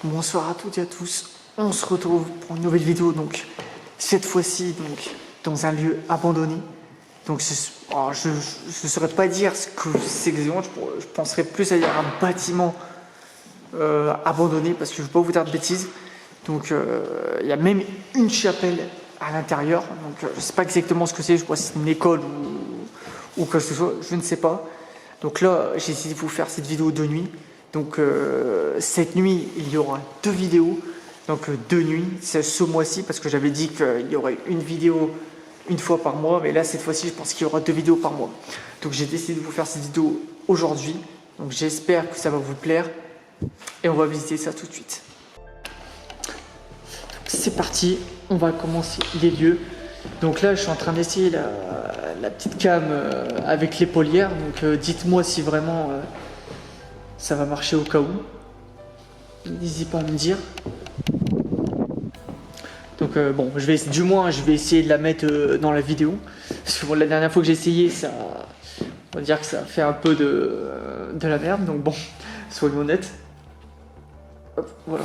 Bonsoir à toutes et à tous, on se retrouve pour une nouvelle vidéo, donc cette fois-ci donc dans un lieu abandonné. Donc je ne saurais pas dire ce que c'est exactement, je penserais plus à dire un bâtiment abandonné parce que je ne veux pas vous dire de bêtises. Donc il y a même une chapelle à l'intérieur, donc je ne sais pas exactement ce que c'est, je crois que c'est une école ou quoi que ce soit, je ne sais pas. Donc là j'ai essayé de vous faire cette vidéo de nuit. Donc cette nuit, il y aura 2 vidéos, donc 2 nuits, c'est ce mois-ci, parce que j'avais dit qu'il y aurait une vidéo une fois par mois, mais là cette fois-ci je pense qu'il y aura 2 vidéos par mois. Donc j'ai décidé de vous faire cette vidéo aujourd'hui, donc j'espère que ça va vous plaire, et on va visiter ça tout de suite. C'est parti, on va commencer les lieux. Donc là je suis en train d'essayer la petite cam avec l'épaulière, donc dites-moi si vraiment... ça va marcher au cas où. N'hésitez pas à me dire. Donc bon, je vais essayer de la mettre dans la vidéo. Parce que bon, la dernière fois que j'ai essayé, on va dire que ça a fait un peu de la merde. Donc bon, soyons honnêtes. Hop, voilà.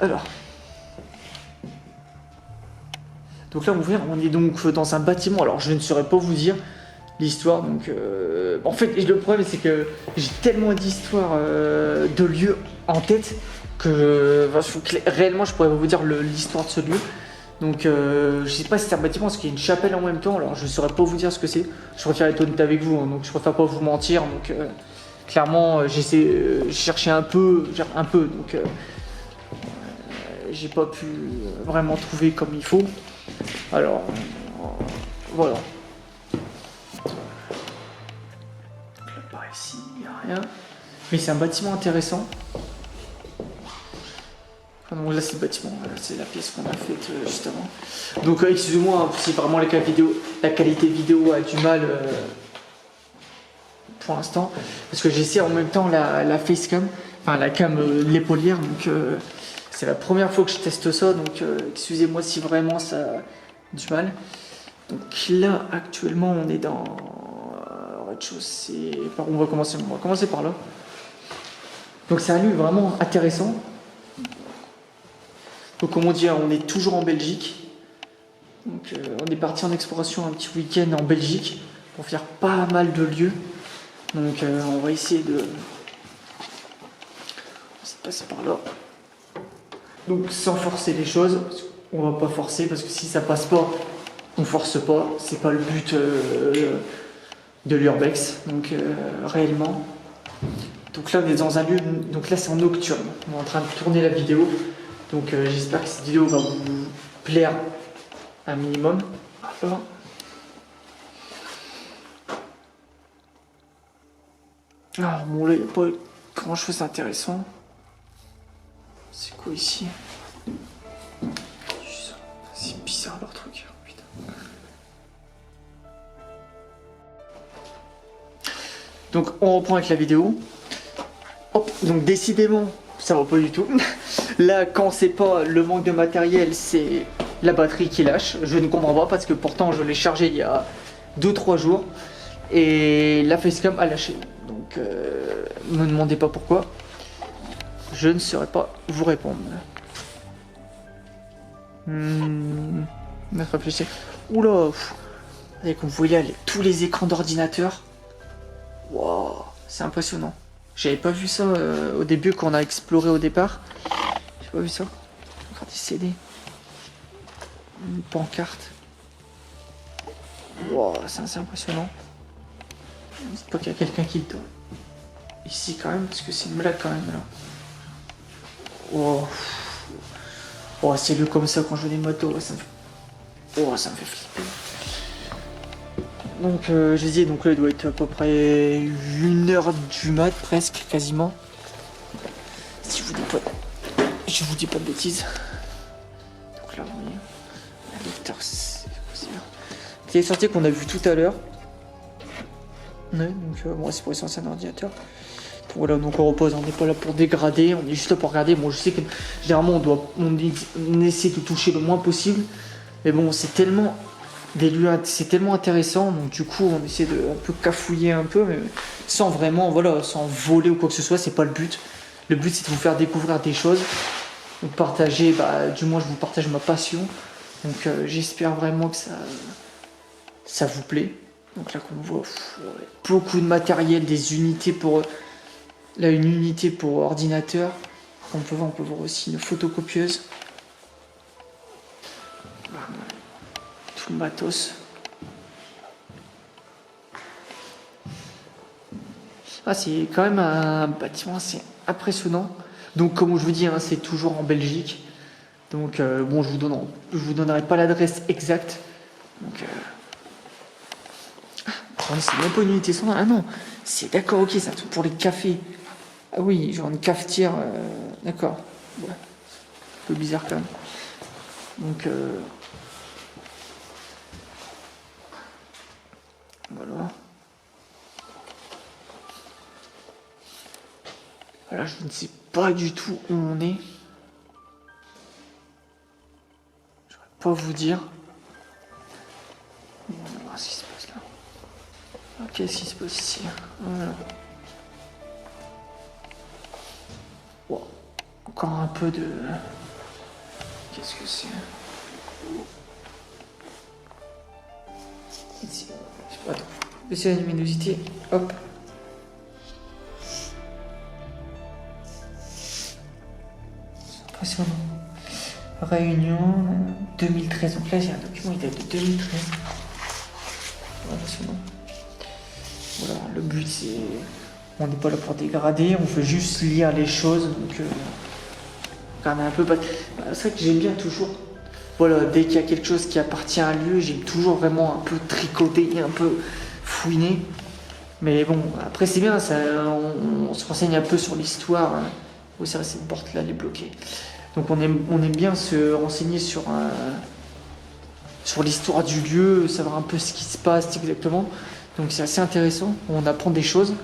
Alors. Donc là, on est donc dans un bâtiment. Alors je ne saurais pas vous dire l'histoire, donc en fait le problème c'est que j'ai tellement d'histoires de lieux en tête que réellement je pourrais vous dire l'histoire de ce lieu. Donc je sais pas si c'est un bâtiment parce qu'il y a une chapelle en même temps, alors je saurais pas vous dire ce que c'est. Je préfère être honnête avec vous, hein, donc je préfère pas vous mentir. Donc clairement j'ai cherché un peu, donc j'ai pas pu vraiment trouver comme il faut. Alors voilà. Par ici, il n'y a rien. Mais c'est un bâtiment intéressant. Ah non, là c'est le bâtiment, c'est la pièce qu'on a faite juste avant. Donc excusez-moi si vraiment la qualité vidéo a du mal pour l'instant. Parce que j'essaie en même temps la facecam, enfin la cam l'épaulière. Donc c'est la première fois que je teste ça. Donc excusez-moi si vraiment ça a du mal. Donc là actuellement on est dans... rez-de-chaussée. On va commencer par là. Donc c'est un lieu vraiment intéressant. Donc comme on dit, on est toujours en Belgique. Donc on est parti en exploration un petit week-end en Belgique pour faire pas mal de lieux. Donc on va essayer de passer par là. Donc sans forcer les choses, on va pas forcer parce que si ça passe pas, on force pas. C'est pas le but de l'urbex, donc réellement. Donc là on est dans un lieu, donc là c'est en nocturne, on est en train de tourner la vidéo, donc j'espère que cette vidéo va vous plaire un minimum. Alors, bon là il n'y a pas grand chose d'intéressant. C'est quoi ici? C'est bizarre leur truc, putain. Donc on reprend avec la vidéo. Hop, donc décidément, ça va pas du tout. Là, quand c'est pas le manque de matériel, c'est la batterie qui lâche. Je ne comprends pas parce que pourtant je l'ai chargé il y a 2-3 jours et la facecam a lâché. Donc ne me demandez pas pourquoi. Je ne saurais pas vous répondre. Réfléchissez. Oula, et comme vous voyez, tous les écrans d'ordinateur. Wow, c'est impressionnant. J'avais pas vu ça au début quand on a exploré au départ. J'ai pas vu ça. Encore des CD. Une pancarte. Wow, c'est assez impressionnant. C'est pas qu'il y a quelqu'un qui le doit. Ici quand même, parce que c'est une blague quand même là. Wow. Oh, c'est le comme ça quand je joue des motos. Ça me fait flipper. Donc je disais, donc là il doit être à peu près 1h du mat presque, quasiment. Si je vous dis pas de bêtises. Donc là vous voyez, un lecteur c'est sorti qu'on a vu tout à l'heure. Ouais, donc moi c'est pour l'essentiel un ordinateur. Voilà, donc on repose, on n'est pas là pour dégrader, on est juste là pour regarder. Bon, je sais que généralement on essaie de toucher le moins possible, mais bon, c'est tellement des lieux, c'est tellement intéressant, donc du coup on essaie de un peu cafouiller un peu, mais sans vraiment, voilà, sans voler ou quoi que ce soit, c'est pas le but. Le but c'est de vous faire découvrir des choses, donc partager, du moins je vous partage ma passion. Donc j'espère vraiment que ça vous plaît. Donc là comme on voit, beaucoup de matériel, des unités pour... Là une unité pour ordinateur. On peut voir aussi une photocopieuse. Tout le matos. Ah, c'est quand même un bâtiment assez impressionnant. Donc comme je vous dis, hein, c'est toujours en Belgique. Donc bon, je vous donnerai pas l'adresse exacte. Donc c'est même pas une unité standard. Ah non, c'est d'accord, ok, c'est un truc pour les cafés. Ah oui, genre une cafetière. D'accord. Ouais. Un peu bizarre quand même. Donc voilà. Voilà, je ne sais pas du tout où on est. Je ne vais pas vous dire. On va voir ce qui se passe là. Ah, qu'est-ce qui se passe ici? Voilà. Wow. Encore un peu de... Qu'est-ce que c'est? Ici. Je sais pas trop. Baisser la luminosité. Hop. C'est impressionnant. Réunion 2013. Donc là, j'ai un document, il date de 2013. Impressionnant. Voilà, le but c'est... On n'est pas là pour dégrader, on veut juste lire les choses. Donc, regarder un peu. C'est vrai que j'aime bien toujours. Voilà, dès qu'il y a quelque chose qui appartient à un lieu, j'aime toujours vraiment un peu tricoter, un peu fouiner. Mais bon, après c'est bien, ça, on se renseigne un peu sur l'histoire. Hein. Oui, c'est vrai, cette porte-là, elle est bloquée. Donc on aime bien se renseigner sur l'histoire du lieu, savoir un peu ce qui se passe exactement. Donc c'est assez intéressant, on apprend des choses.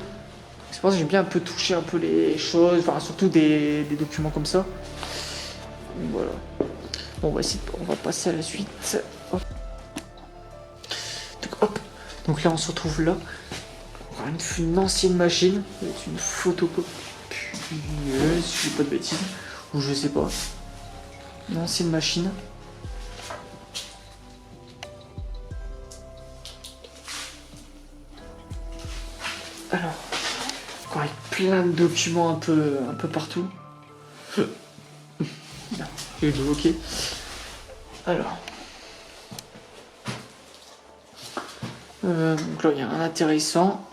C'est pour ça que j'aime bien un peu toucher un peu les choses, enfin surtout des documents comme ça. Donc, voilà. Bon, on va passer à la suite. Hop. Donc, hop. Donc là on se retrouve là. Une ancienne machine, c'est une photocopieuse, si je dis pas de bêtises, ou je sais pas. Une ancienne machine. Alors, encore avec plein de documents un peu partout. Non, j'ai eu ok. Alors. Donc là, il y a un intéressant.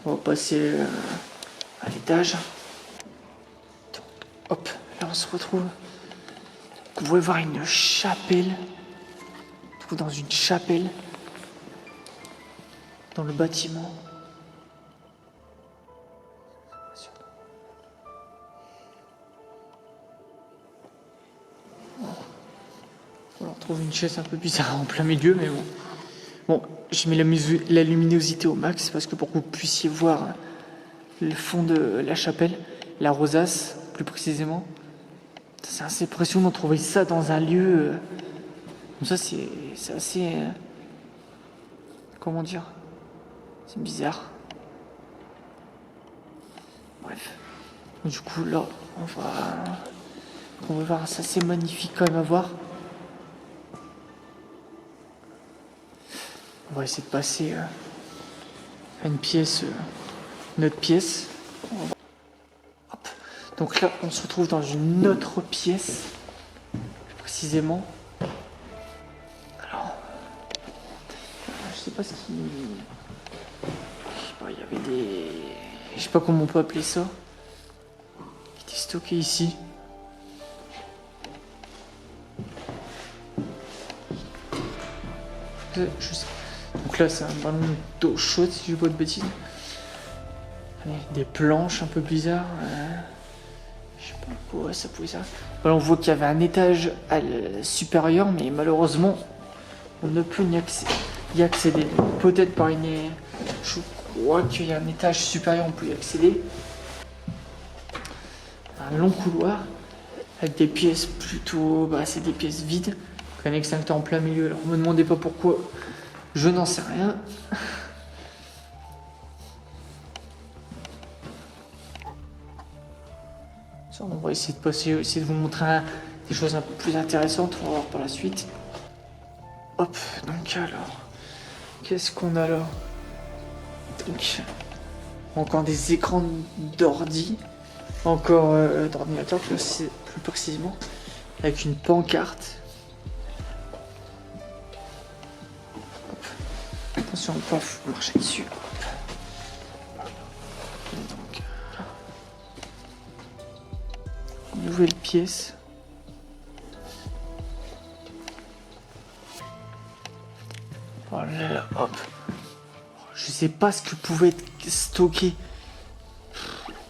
On va passer à l'étage. Hop, là on se retrouve. Vous pouvez voir une chapelle. Dans une chapelle. Dans le bâtiment. On retrouve une chaise un peu bizarre en plein milieu, mais bon. Bon, je mets la luminosité au max parce que pour que vous puissiez voir le fond de la chapelle, la rosace plus précisément. C'est assez impressionnant de trouver ça dans un lieu comme ça. C'est assez... comment dire? C'est bizarre. Bref. Du coup là, on va voir, ça c'est magnifique quand même à voir. On va essayer de passer à une pièce, une autre pièce. Hop. Donc là, on se retrouve dans une autre pièce, plus précisément. Alors, je sais pas ce qui... Je sais pas, il y avait des... Je sais pas comment on peut appeler ça. Qui était stocké ici. Je sais. Donc là, c'est un ballon d'eau chaude, si je dis pas de bêtises. Des planches un peu bizarres. Je sais pas quoi ça pouvait ça. Voilà, on voit qu'il y avait un étage supérieur, mais malheureusement, on ne peut y accéder. Peut-être par une... Je crois qu'il y a un étage supérieur, on peut y accéder. Un long couloir avec des pièces plutôt... c'est des pièces vides. Un extincteur en plein milieu. Alors, me demandez pas pourquoi. Je n'en sais rien. Ça, on va essayer de vous montrer des choses un peu plus intéressantes. On va voir par la suite. Hop, donc alors, qu'est-ce qu'on a là? Donc, encore des écrans d'ordi, encore d'ordinateur plus précisément, avec une pancarte. Hop. Attention à ne pas marcher dessus. Donc, nouvelle pièce. Voilà, hop. Je sais pas ce que pouvait être stocké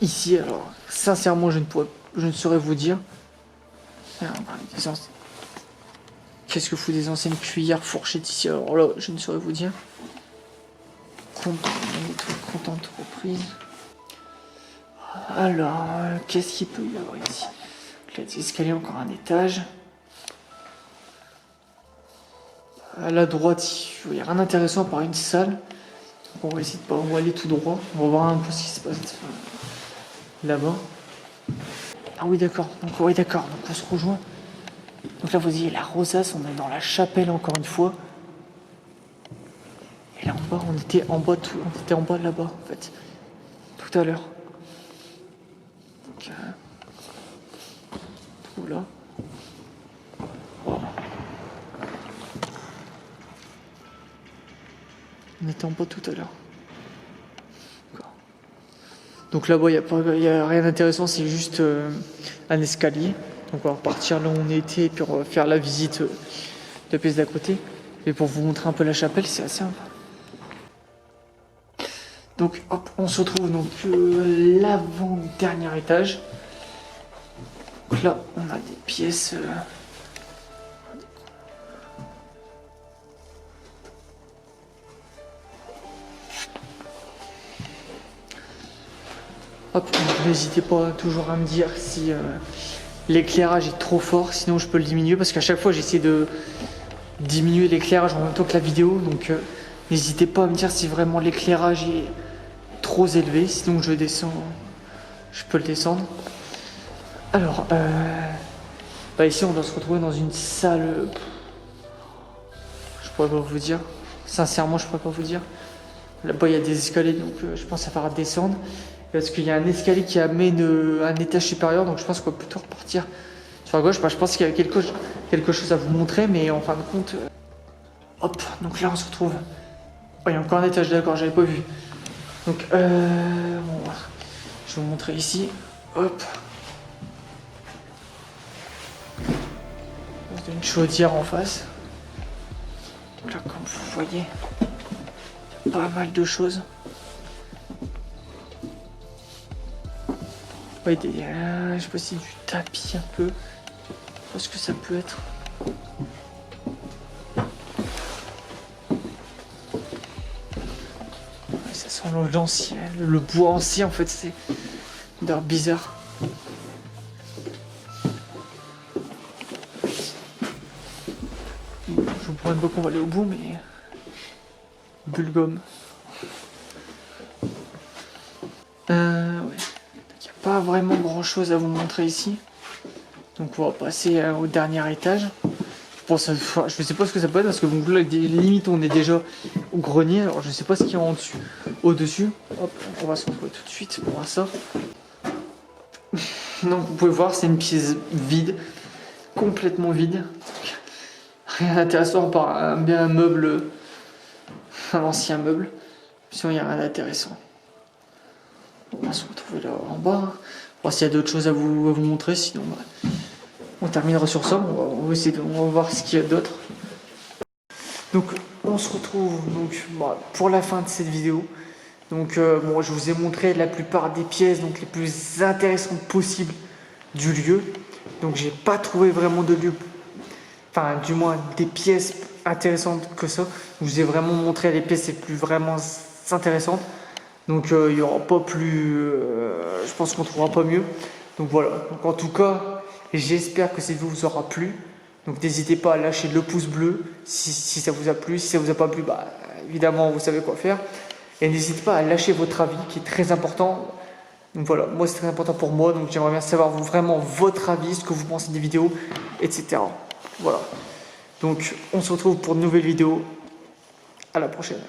ici, alors sincèrement je ne saurais vous dire. Qu'est-ce que fout des anciennes cuillères fourchettes ici? Alors là, je ne saurais vous dire. Compte d'entreprise. Alors, qu'est-ce qu'il peut y avoir ici? Là, des escaliers, encore un étage. À la droite, il n'y a rien d'intéressant à part une salle. On va essayer de pas, on va aller tout droit. On va voir un peu ce qui se passe là-bas. Ah oui, d'accord. Donc on se rejoint. Donc là, vous voyez la rosace. On est dans la chapelle encore une fois. Et là en bas, on était en bas là-bas en fait. Tout à l'heure. Donc tout là. On était en bas tout à l'heure. Donc là-bas, il n'y a rien d'intéressant, c'est juste un escalier. Donc on va repartir là où on était, et puis on va faire la visite de la pièce d'à côté. Et pour vous montrer un peu la chapelle, c'est assez simple. Donc hop, on se retrouve donc l'avant-dernier étage. Donc là, on a des pièces... Hop, n'hésitez pas toujours à me dire si l'éclairage est trop fort, sinon je peux le diminuer parce qu'à chaque fois j'essaie de diminuer l'éclairage en même temps que la vidéo, donc n'hésitez pas à me dire si vraiment l'éclairage est trop élevé, sinon je descends, je peux le descendre. Alors, ici on doit se retrouver dans une salle, je pourrais pas vous dire, sincèrement je pourrais pas vous dire. Là-bas il y a des escaliers, donc je pense que ça va descendre. Parce qu'il y a un escalier qui amène à un étage supérieur, donc je pense qu'on va plutôt repartir sur la gauche. Je pense qu'il y a quelque chose à vous montrer, mais en fin de compte... Hop, donc là on se retrouve... Oh, il y a encore un étage, d'accord, j'avais pas vu. Donc, bon, je vais vous montrer ici. Hop. Il y a une chaudière en face. Donc là, comme vous voyez, il y a pas mal de choses. Ouais, je sais pas si du tapis un peu. Je sais pas ce que ça peut être. Ouais, ça sent l'ancien, le bois ancien en fait, c'est d'air bizarre. Je vous promets pas qu'on va aller au bout, mais bulgum. Ouais. Pas vraiment grand chose à vous montrer ici, donc on va passer au dernier étage. Je sais pas ce que ça peut être parce que donc là limite on est déjà au grenier, alors je sais pas ce qu'il y a en dessus, au-dessus. Hop, on va se retrouver tout de suite pour voir ça. Donc vous pouvez voir, c'est une pièce vide, complètement vide, rien d'intéressant par un meuble, un ancien meuble, sinon il n'y a rien d'intéressant. On va se retrouver là en bas. Voir s'il y a d'autres choses à vous montrer, sinon on terminera sur ça. On va voir ce qu'il y a d'autre. Donc on se retrouve donc, pour la fin de cette vidéo. Donc bon, je vous ai montré la plupart des pièces donc les plus intéressantes possibles du lieu. Donc j'ai pas trouvé vraiment de lieu, enfin du moins des pièces intéressantes que ça. Je vous ai vraiment montré les pièces les plus vraiment intéressantes. Donc il n'y aura pas plus, je pense qu'on trouvera pas mieux. Donc voilà, donc en tout cas, j'espère que cette vidéo vous aura plu. Donc n'hésitez pas à lâcher le pouce bleu si ça vous a plu. Si ça vous a pas plu, évidemment vous savez quoi faire. Et n'hésitez pas à lâcher votre avis qui est très important. Donc voilà, moi c'est très important pour moi, donc j'aimerais bien savoir vraiment votre avis, ce que vous pensez des vidéos, etc. Voilà. Donc on se retrouve pour une nouvelle vidéo. À la prochaine.